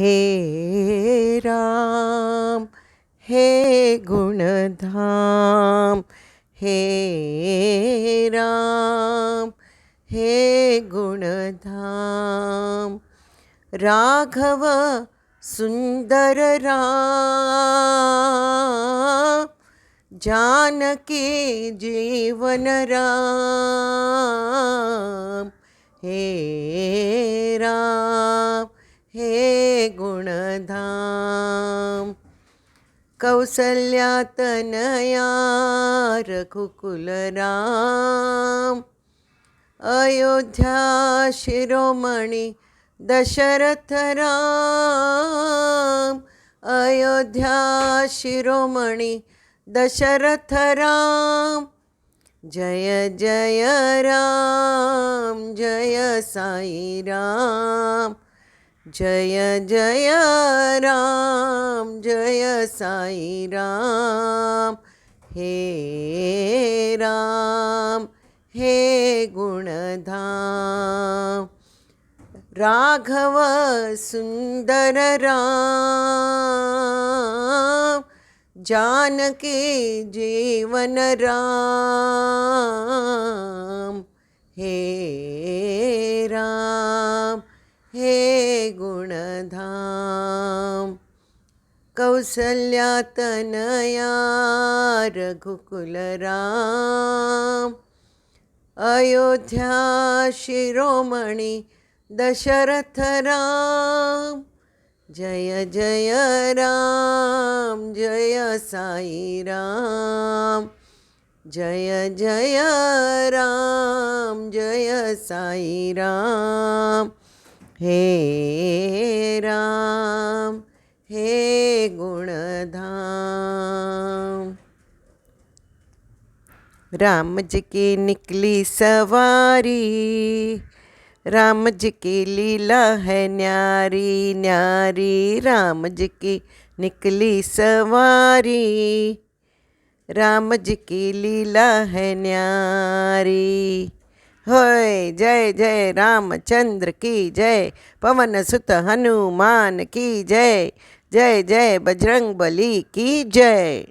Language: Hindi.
हे राम हे गुणधाम, हे राम हे गुणधाम। राघव सुंदर राम, जानकी जीवन राम। हे राम हे गुणधाम। कौसल्या तनया रघुकुल राम, अयोध्या शिरोमणि दशरथ राम। अयोध्या शिरोमणि दशरथ राम। जय जय राम जय साई राम, जय जय राम जय साई राम। हे राम हे गुणधाम। राघव सुंदर राम, जानकी जीवन राम। हे राम हे गुणधाम। कौसल्या तनया रघुकुल राम, अयोध्या शिरोमणि दशरथ राम। जय जय राम जय साई राम, जय जय राम जय साई राम। हे राम हे गुणधाम। राम जी की निकली सवारी, राम जी की लीला है न्यारी न्यारी। राम जी की निकली सवारी, राम जी की लीला है न्यारी। होय जय जय रामचंद्र की जय, पवन सुत हनुमान की जय। जय जय बजरंग बली की जय।